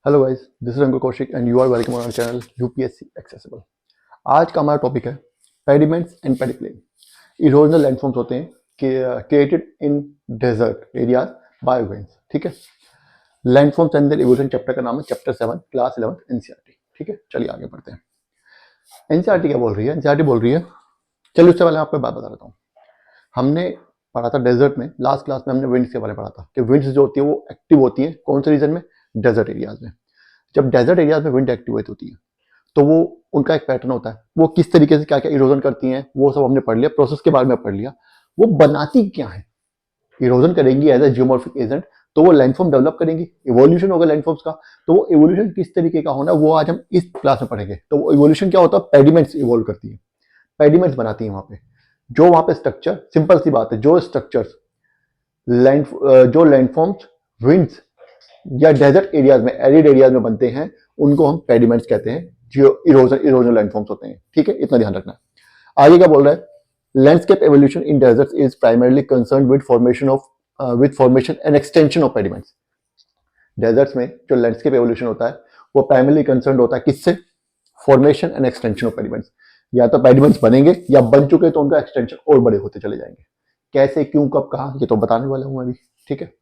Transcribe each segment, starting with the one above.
Hello guys, this is Ankur Kaushik and you are welcome on our channel UPSC accessible. आज का हमारा topic है pediments and pediplain. Erosional landforms होते हैं created in desert areas by winds. ठीक है, landforms and their evolution chapter का नाम है चैप्टर 7 क्लास 11 एनसीईआरटी। ठीक है, चलिए आगे बढ़ते हैं। एनसीईआरटी क्या बोल रही है? एनसीईआरटी बोल रही है, चलिए उससे पहले आपको बात बता देता हूँ। हमने पढ़ा था डेजर्ट में, लास्ट क्लास में हमने विंड्स के बारे में पढ़ा था कि विंड्स जो होती है वो एक्टिव होती है कौन से रीजन में? डेजर्ट एरियाज में। जब डेजर्ट एरियाज में विंड एक्टिवेट होती है तो वो उनका एक पैटर्न होता है, वो किस तरीके से क्या क्या इरोजन करती हैं वो सब हमने पढ़ लिया, प्रोसेस के बारे में पढ़ लिया। वो बनाती क्या है? इरोजन करेंगी एज ए जियोमॉर्फिक एजेंट, तो वो लैंडफॉर्म डेवलप करेंगी, इवोल्यूशन होगा लैंडफॉर्म्स का। तो वो इवोल्यूशन किस तरीके का होना वो आज हम इस क्लास में पढ़ेंगे। तो वो इवोल्यूशन क्या होता है? पेडिमेंट्स इवोल्व करती है, पेडिमेंट्स बनाती है वहां पे। जो वहां पे स्ट्रक्चर, सिंपल सी बात है, जो स्ट्रक्चर्स लैंड जो लैंडफॉर्म्स विंड्स या डेजर्ट एरियाज में, एरिड एरियाज में बनते हैं, उनको हम पेडिमेंट्स कहते हैं, जो इरोजनल लैंडफॉर्म्स होते हैं। ठीक है, इतना ध्यान रखना। आगे क्या बोल रहा है? Landscape evolution in deserts is primarily concern with formation and extension of pediments. Deserts में जो लैंडस्केप एवोल्यूशन होता है वो प्राइमरली कंसर्न होता है किससे? Formation and extension of pediments. या तो पेडिमेंट्स बनेंगे या बन चुके तो उनका एक्सटेंशन और बड़े होते चले जाएंगे। कैसे, क्यों, कब, कहा, ये तो बताने वाला हूं अभी। ठीक है,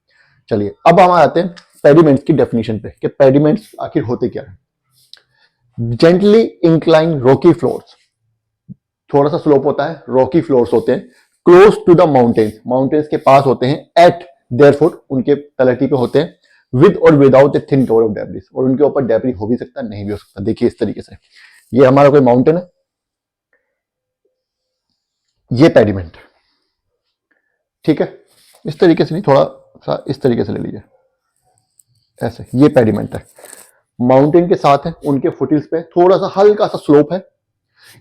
चलिए अब हम आते हैं पेडिमेंट्स की डेफिनेशन पे कि पेडिमेंट्स आखिर होते क्या है। जेंटली इंक्लाइन रॉकी फ्लोर्स, थोड़ा सा स्लोप होता है, रॉकी फ्लोर्स होते हैं, close to the mountains, mountains के पास होते हैं, एट देयर फुट, उनके तलहटी पे होते हैं, विद और without a thin cover of debris, और उनके ऊपर डेब्री हो भी सकता है, नहीं भी हो सकता। देखिए इस तरीके से, ये हमारा कोई माउंटेन है, ये पेडिमेंट। ठीक है, इस तरीके से नहीं, थोड़ा सा इस तरीके से ले लीजिए, ऐसे, ये पेडिमेंट है, माउंटेन के साथ है, उनके फुटिल्स पे थोड़ा सा हल्का सा स्लोप है,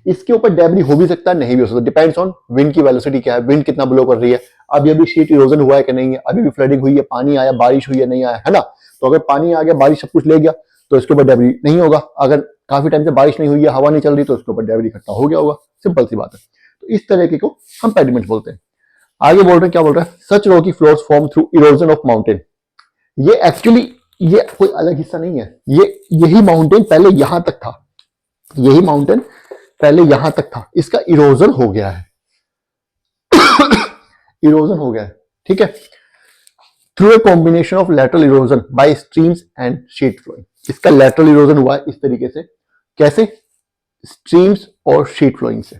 इसके ऊपर डेब्री हो भी सकता है, नहीं भी हो सकता, डिपेंड्स ऑन विंड की वेलोसिटी क्या है, विंड कितना ब्लो कर रही है, अभी शीट इरोजन हुआ है कि नहीं है, अभी भी फ्लडिंग हुई है, पानी आया, बारिश हुई है, नहीं आया, है ना। तो अगर पानी आ गया, बारिश सब कुछ ले गया, तो इसके ऊपर डेब्री नहीं होगा। अगर काफी टाइम से बारिश नहीं हुई है, हवा नहीं चल रही, तो इसके ऊपर डेब्री इकट्ठा हो गया होगा, सिंपल सी बात है। तो इस तरीके को हम पेडिमेंट बोलते हैं। आगे बोल रहे हैं, क्या बोल रहे हैं? Such rocky floors form through erosion of mountain. ये एक्चुअली ये कोई अलग हिस्सा नहीं है, ये यही माउंटेन पहले यहां तक था, यही माउंटेन पहले यहां तक था, इसका इरोजन हो गया है, इरोजन हो गया है। ठीक है, through a combination of lateral erosion by streams and sheet flowing, इसका लैटरल इरोजन हुआ है इस तरीके से। कैसे? स्ट्रीम्स और शीट फ्लोइंग से।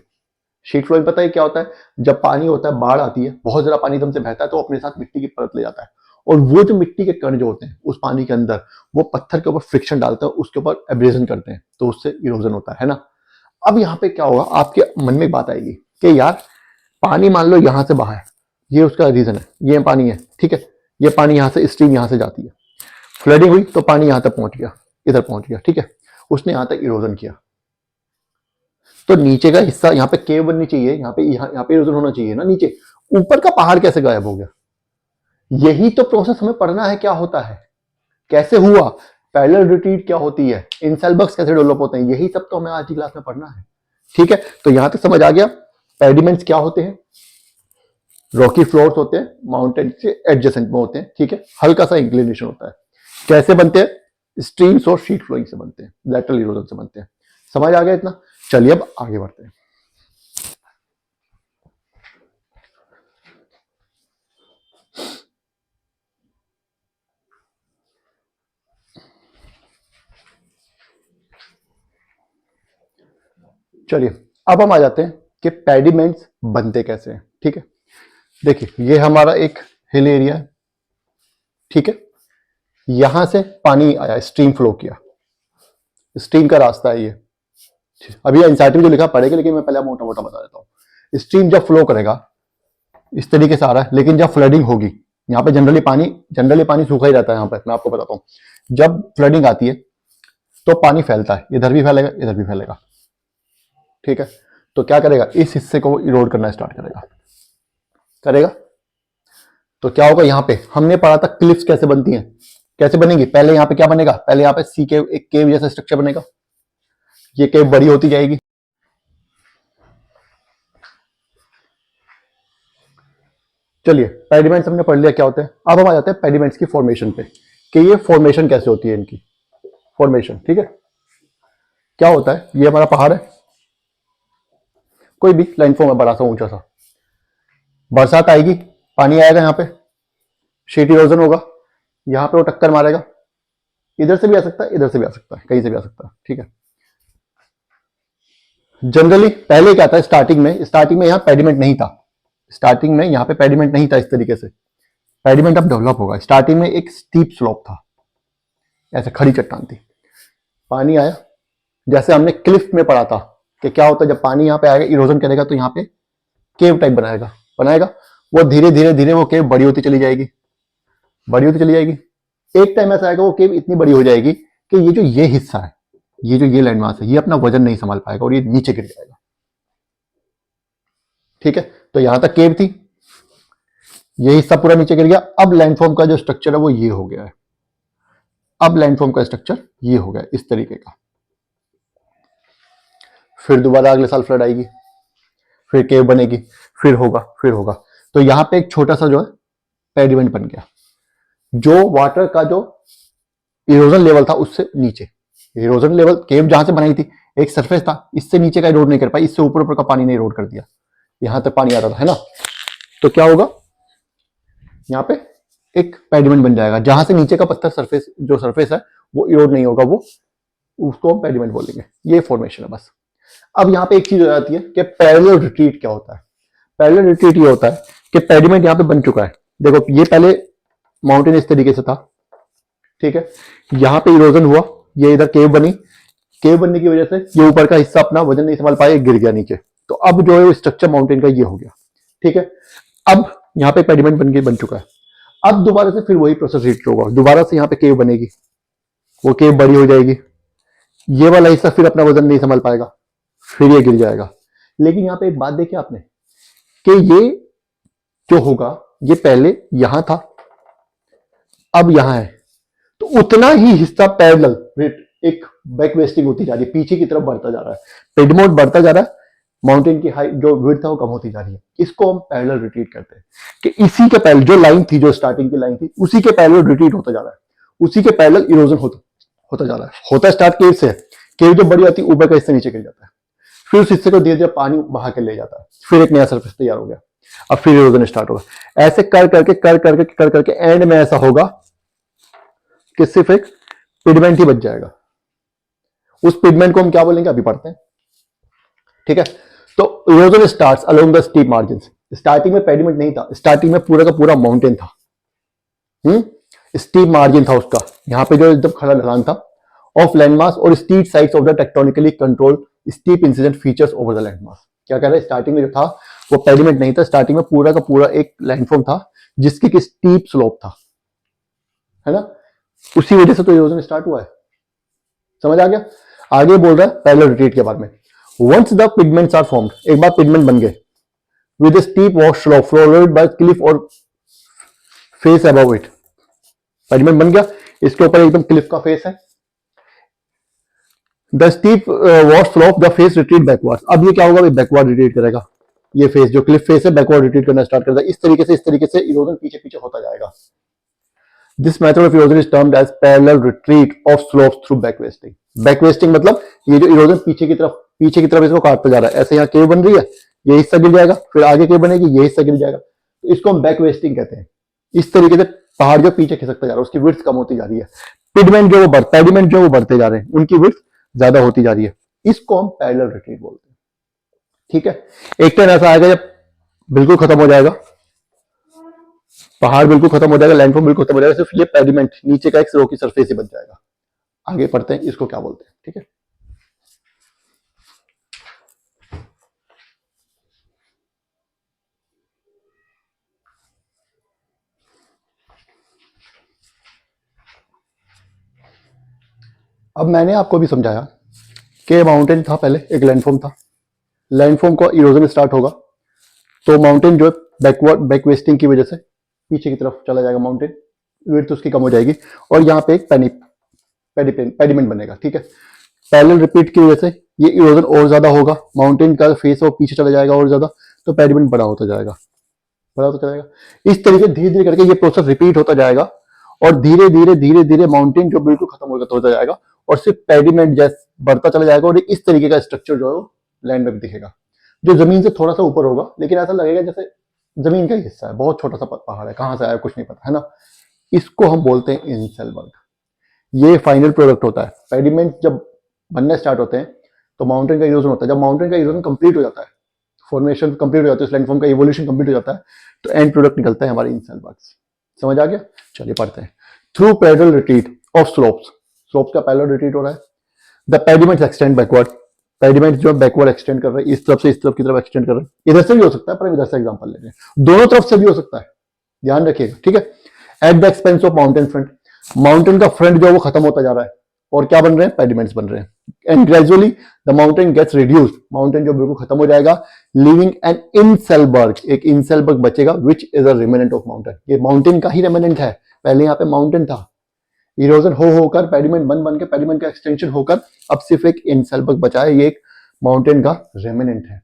शीट फ्लोइंग पता है क्या होता है? जब पानी होता है, बाढ़ आती है, बहुत ज्यादा पानी एकदम से बहता है, तो अपने साथ मिट्टी की परत ले जाता है, और वो जो मिट्टी के कण जो होते हैं उस पानी के अंदर, वो पत्थर के ऊपर फ्रिक्शन डालते हैं, उसके ऊपर एब्रेजन करते हैं, तो उससे इरोजन होता है ना। अब यहाँ पे क्या होगा, आपके मन में एक बात आएगी कि यार पानी मान लो यहां से बहा है, ये उसका रीजन है, ये पानी है, ठीक है, ये पानी यहां से, स्ट्रीम यहां से जाती है, फ्लडिंग हुई तो पानी यहां तक पहुंच गया, इधर पहुंच गया, ठीक है, उसने यहां तक इरोजन किया, तो नीचे का हिस्सा यहाँ पे केव बननी चाहिए, यहाँ पे इरोजन होना चाहिए ना नीचे, ऊपर का पहाड़ कैसे गायब हो गया? यही तो प्रोसेस हमें पढ़ना है, क्या होता है, कैसे हुआ, पैरेलल रिट्रीट क्या होती है, इनसेलबग्स कैसे डेवलप होते हैं, यही सब तो हमें आज की क्लास में पढ़ना है। ठीक है, तो यहां तक समझ आ गया। पेडिमेंट्स क्या होते हैं? रॉकी फ्लोर्स होते हैं, माउंटेन से एडजेसेंट में होते हैं, ठीक है, हल्का सा इंक्लिनेशन होता है। कैसे बनते हैं? स्ट्रीम्स और शीट फ्लोइंग से बनते हैं, लैटरल इरोजन से बनते हैं। समझ आ गया इतना? चलिए अब आगे बढ़ते हैं। चलिए अब हम आ जाते हैं कि पेडिमेंट्स बनते कैसे हैं। ठीक है, देखिए ये हमारा एक हिल एरिया है, ठीक है, यहां से पानी आया, स्ट्रीम फ्लो किया, स्ट्रीम का रास्ता है ये, अभी एनसीईआरटी में जो लिखा पड़ेगा, लेकिन मैं पहले मोटा मोटा बता देता हूँ। स्ट्रीम जब फ्लो करेगा इस तरीके से आ रहा है, लेकिन जब फ्लडिंग होगी, यहाँ पे जनरली पानी सूखा ही रहता है, यहाँ पर मैं आपको बताता हूँ, जब फ्लडिंग आती है तो पानी फैलता है, इधर भी फैलेगा, इधर भी फैलेगा, ठीक है, तो क्या करेगा, इस हिस्से को इरोड करना स्टार्ट करेगा। तो क्या होगा, यहाँ पे हमने पढ़ा था क्लिफ्स कैसे बनती हैं, कैसे बनेगी, पहले यहाँ पे क्या बनेगा, पहले यहाँ पे सी केव, एक केव जैसा स्ट्रक्चर बनेगा, ये केव बड़ी होती जाएगी, चलिए पेडिमेंट्स हमने पढ़ लिया क्या होते हैं। अब हम आ जाते हैं पेडिमेंट्स की फॉर्मेशन पे, कि ये फॉर्मेशन कैसे होती है इनकी। फॉर्मेशन, ठीक है। क्या होता है, ये हमारा पहाड़ है, कोई भी लैंडफॉर्म है बड़ा सा ऊंचा सा, बरसात आएगी, पानी आएगा, यहाँ पे शीट इरोजन होगा, यहाँ पे वो टक्कर मारेगा, इधर से भी आ सकता है, इधर से भी आ सकता है, कहीं से भी आ सकता है, ठीक है। जनरली पहले क्या था, स्टार्टिंग में यहाँ पेडिमेंट नहीं था, स्टार्टिंग में यहाँ पे पेडिमेंट नहीं था इस तरीके से, पेडिमेंट अब डेवलप होगा। स्टार्टिंग में एक स्टीप स्लोप था, ऐसे खड़ी चट्टान थी, पानी आया, जैसे हमने क्लिफ में पढ़ा था कि क्या होता है जब पानी यहाँ पे आएगा, इरोजन करेगा तो यहाँ पे केव टाइप बनाएगा, वो धीरे धीरे धीरे वो केव बड़ी होती चली जाएगी, एक टाइम ऐसा आएगा वो केव इतनी बड़ी हो जाएगी कि ये हिस्सा है, ये लैंडमास है, ये अपना वजन नहीं संभाल पाएगा और ये नीचे गिर जाएगा, ठीक है। तो यहां तक केव थी, ये हिस्सा पूरा नीचे गिर गया। अब लैंडफॉर्म का जो स्ट्रक्चर है वो ये हो गया है, अब लैंडफॉर्म का स्ट्रक्चर ये हो गया इस तरीके का। फिर दोबारा अगले साल फ्लड आएगी, फिर केव बनेगी, फिर होगा। तो यहां पे एक छोटा सा जो है पेडिमेंट बन गया, जो वाटर का जो इरोजन लेवल था उससे नीचे, इरोजन लेवल केव जहां से बनाई थी एक सरफेस था, इससे नीचे का इरोड नहीं कर पाई, इससे ऊपर का पानी ने इरोड कर दिया, यहां तक पानी आता था, है ना। तो क्या होगा, यहाँ पे एक पेडिमेंट बन जाएगा, जहां से नीचे का पत्थर सरफेस है वो इरोड नहीं होगा, वो उसको हम पेडिमेंट बोलेंगे। ये फॉर्मेशन है बस। अब यहाँ पे एक चीज हो जाती है कि पैरेलल रिट्रीट क्या होता है। पैरेलल रिट्रीट ये होता है कि पेडिमेंट यहाँ पे बन चुका है, देखो ये पहले माउंटेन इस तरीके से था, ठीक है, यहाँ पे इरोजन हुआ, ये इधर केव बनने की वजह से ये ऊपर का हिस्सा अपना वजन नहीं संभाल पाया, गिर गया नीचे, तो अब जो है स्ट्रक्चर माउंटेन का ये हो गया, ठीक है। अब यहाँ पे पेडिमेंट बन चुका है, अब दोबारा से फिर वही प्रोसेस रिपीट होगा, दोबारा से यहाँ पे केव बनेगी, वो केव बड़ी हो जाएगी, ये वाला हिस्सा फिर अपना वजन नहीं संभाल पाएगा, फिर ये गिर जाएगा। लेकिन यहाँ पे एक बात देखिए आपने कि ये जो होगा ये पहले यहां था, अब यहां है, तो उतना ही हिस्सा पैरेलल एक बैक वेस्टिंग होती जा रही है, पीछे की तरफ बढ़ता जा रहा है, पेडिमेंट बढ़ता जा रहा है, माउंटेन की हाइट जो विड्थ है वो कम होती जा रही है। इसको हम पैरेलल रिट्रीट कहते हैं कि इसी के पैरेलल जो लाइन थी, जो स्टार्टिंग की लाइन थी, उसी के पैरेलल रिट्रीट होता जा रहा है, उसी के पैरेलल इरोजन होता जा रहा है। होता स्टार्ट केव से है, केव जो बड़ी आती है ऊपर का हिस्सा नीचे गिर जाता है, फिर उस हिस्से को धीरे धीरे पानी बहा के ले जाता है, फिर एक नया सरफेस तैयार हो गया, अब फिर इरोजन स्टार्ट होगा। ऐसे कर करके एंड में ऐसा होगा कि सिर्फ एक पिगमेंट ही बच जाएगा। उस पिगमेंट को हम क्या बोलेंगे अभी पढ़ते हैं, ठीक है। तो erosion starts along the steep margins. Starting में पेडिमेंट नहीं था, स्टार्टिंग में पूरा का पूरा माउंटेन था, स्टीप मार्जिन था उसका, यहाँ पे जो एकदम खड़ा ढलान था, ऑफ लैंडमास और steep sides of the tectonically controlled steep incident features over the landmass. क्या कह रहे हैं, स्टार्टिंग में जो था वो पेडिमेंट नहीं था, स्टार्टिंग में पूरा का पूरा एक लैंडफॉर्म था जिसकी की स्टीप स्लोप था, है ना, उसी वजह से तो इरोजन स्टार्ट हुआ है। समझ आ गया। आगे बोल रहा है पैरेलल रिट्रीट के बारे में। Once the pigments are formed, एक बार पिगमेंट बन गए, with steep wash slope followed by cliff और फेस अबव इट, पिगमेंट बन गया, इसके ऊपर एकदम क्लिफ का फेस है, the steep wash slope the face retreat backward. अब ये क्या होगा, बैकवर्ड रिट्रीट करेगा, ये फेस जो क्लिफ फेस है बैकवर्ड रिट्रीट करना स्टार्ट करता है, इस तरीके से इरोजन पीछे पीछे होता जाएगा। This method of erosion is termed as parallel retreat of slopes through backwasting. Backwasting मतलब ये जो इरोजन पीछे की तरफ इसको काटता जा रहा है, ऐसे यहाँ केव बन रही है, ये हिस्सा गिर जाएगा, फिर आगे केव बनेगी, ये हिस्सा गिर जाएगा, तो इसको हम बैकवेस्टिंग कहते हैं। इस तरीके से पहाड़ जो पीछे खिसकता जा रहा है उसकी विड्थ कम होती जा रही है, पेडिमेंट जो वो बढ़ते जा रहे हैं उनकी विड्थ ज्यादा होती जा रही है, इसको हम पैरेलल रिट्रीट बोलते हैं, ठीक है। एक टाइम ऐसा आएगा जब बिल्कुल खत्म हो जाएगा, पहाड़ बिल्कुल खत्म हो जाएगा, लैंडफॉर्म बिल्कुल खत्म हो जाएगा, सिर्फ ये पेडिमेंट नीचे का एक रॉकी सरफेस ही बच जाएगा। आगे पढ़ते हैं इसको क्या बोलते हैं, ठीक है। अब मैंने आपको भी समझाया कि माउंटेन था, पहले एक लैंडफॉर्म था, लैंडफॉर्म को इरोजन स्टार्ट होगा तो माउंटेन जो बैक वेस्टिंग की वजह से पीछे की तरफ चला जाएगा, माउंटेन विड्थ उसकी कम हो जाएगी और यहाँ पे एक पेडिमेंट बनेगा, ठीक है। पैरेलल रिपीट की वजह से ये इरोजन और ज्यादा होगा, माउंटेन का फेस और पीछे चला जाएगा और ज्यादा, तो पेडिमेंट बड़ा होता जाएगा। इस तरीके धीरे धीरे करके ये प्रोसेस रिपीट होता जाएगा और धीरे धीरे माउंटेन जो बिल्कुल खत्म होता जाएगा और सिर्फ पेडिमेंट जैसे बढ़ता चला जाएगा और इस तरीके का स्ट्रक्चर जो है लैंड में दिखेगा, जो जमीन से थोड़ा सा ऊपर होगा, लेकिन ऐसा लगेगा जैसे जमीन का ही हिस्सा है, बहुत छोटा सा पहाड़ है, कहाँ से आया कुछ नहीं पता, है ना। इसको हम बोलते हैं इंसेलबर्ग। ये फाइनल प्रोडक्ट होता है। पेडिमेंट जब बनने स्टार्ट होते हैं तो माउंटेन का इरोजन होता है। जब माउंटेन का इरोजन कंप्लीट हो जाता है, फॉर्मेशन कंप्लीट हो जाता है, उस लैंडफॉर्म का इवोल्यूशन कंप्लीट हो जाता है, तो एंड प्रोडक्ट निकलता है हमारे इंसेलबर्ग्स। समझ आ गया? चलिए पढ़ते हैं। Through parallel retreat of slopes, slopes का पैरेलल रिट्रीट हो रहा है, the pediments extend backward, pediment जो बैकवर्ड एक्सटेंड कर रहे हैं, इस तरफ से इस तरफ की तरफ एक्सटेंड कर रहे हैं। इधर से भी हो सकता है, पर इधर से एग्जांपल ले रहे हैं, दोनों तरफ से भी हो सकता है, ध्यान रखिएगा, ठीक है। At the expense of mountain front, mountain का फ्रंट जो है वो खत्म होता जा रहा है और क्या बन रहे हैं? पेडिमेंट्स बन रहे हैं। And gradually the mountain gets reduced, mountain जो बिल्कुल खत्म हो जाएगा, लिविंग एन इंसेलबर्ग, एक इंसेलबर्ग बचेगा, which is a remnant of mountain. ये माउंटेन का ही रिमेनेंट है, पहले यहाँ पे माउंटेन था, इरोजन हो होकर पेडिमेंट बन के पेडिमेंट का एक्सटेंशन होकर अब सिर्फ एक इंसेलबर्ग बचा है। ये एक माउंटेन का रेमिनेंट है।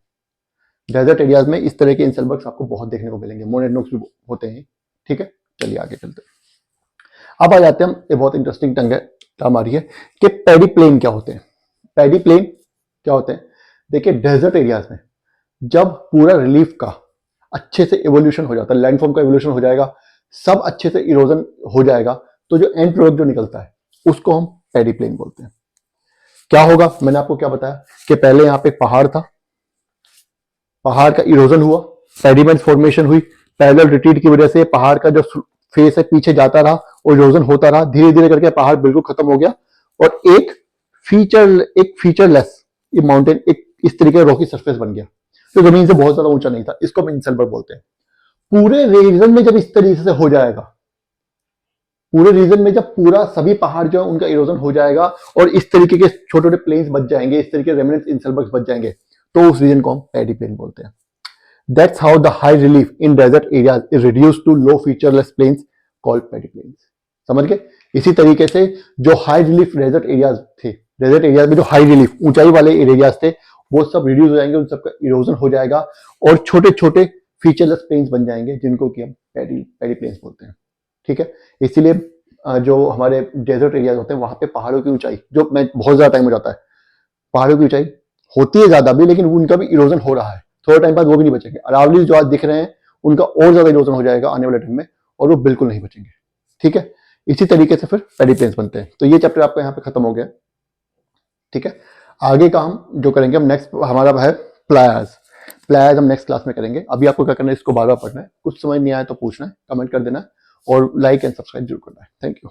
डेजर्ट एरियाज में इस तरह के इंसेलबर्ग्स आपको बहुत देखने को मिलेंगे, मोनेनोक्स भी होते हैं, ठीक है। चलिए आगे चलते हैं। अब आ जाते हैं हम, ये बहुत इंटरेस्टिंग टर्म आ रही है कि पैडी प्लेन क्या होते हैं। पैडी प्लेन क्या होते हैं? देखिए डेजर्ट एरियाज में जब पूरा रिलीफ का अच्छे से इवोल्यूशन हो जाता है, लैंडफॉर्म का इवोल्यूशन हो जाएगा, सब अच्छे से इरोजन हो जाएगा, तो जो एंड प्रोडक्ट जो निकलता है उसको हम पैडी प्लेन बोलते हैं। क्या होगा? मैंने आपको क्या बताया कि पहले यहां पे एक पहाड़ था, पहाड़ का इरोजन हुआ, पेडिमेंट फॉर्मेशन हुई, पैरेलल रिट्रीट की वजह से पहाड़ का जो फेस है पीछे जाता रहा और इरोजन होता रहा, धीरे धीरे करके पहाड़ बिल्कुल खत्म हो गया और एक फीचरलेस ये माउंटेन एक इस तरीके का रॉकी सरफेस बन गया, जो जमीन से बहुत ज्यादा ऊंचा नहीं था। इसको हम इंसेलबर्ग बोलते हैं। पूरे रीजन में जब इस तरीके से हो जाएगा, पूरे रीजन में जब पूरा सभी पहाड़ जो है उनका इरोजन हो जाएगा और इस तरीके के छोटे छोटे प्लेन्स बच जाएंगे, इस तरीके के रेमिनेंट इंसेलबर्ग्स बच जाएंगे, तो उस रीजन को हम पैडी प्लेन बोलते हैं। That's how the high relief in desert areas is reduced to low featureless plains called paddy plains. समझ गए? इसी तरीके से जो हाई रिलीफ डेजर्ट एरियाज थे, डेजर्ट एरियाज में जो हाई रिलीफ ऊंचाई वाले एरियाज थे, वो सब रिड्यूस हो जाएंगे, उन सबका इरोजन हो जाएगा और छोटे छोटे फीचरलेस प्लेन्स बन जाएंगे, जिनको कि हम पैडी प्लेन्स बोलते हैं, ठीक है। इसीलिए जो हमारे डेजर्ट एरियाज होते हैं वहां पे पहाड़ों की ऊंचाई जो मैं बहुत ज्यादा टाइम हो जाता है, पहाड़ों की ऊंचाई होती है ज्यादा भी, लेकिन उनका भी इरोजन हो रहा है, थोड़ा टाइम बाद वो भी नहीं बचेंगे। अरावलीज जो आज दिख रहे हैं उनका और ज्यादा इरोजन हो जाएगा आने वाले टाइम में और वो बिल्कुल नहीं बचेंगे, ठीक है। इसी तरीके से फिर पैडी प्लेन्स बनते हैं। तो ये चैप्टर आपका यहाँ पे खत्म हो गया, ठीक है। आगे का हम जो करेंगे, हम नेक्स्ट हमारा है प्लायर्स। प्लायर्स हम नेक्स्ट क्लास में करेंगे। अभी आपको क्या करना है, इसको बार बार पढ़ना है, कुछ समझ नहीं आया तो पूछना है, कमेंट कर देना और लाइक एंड सब्सक्राइब जरूर करना है। Thank you.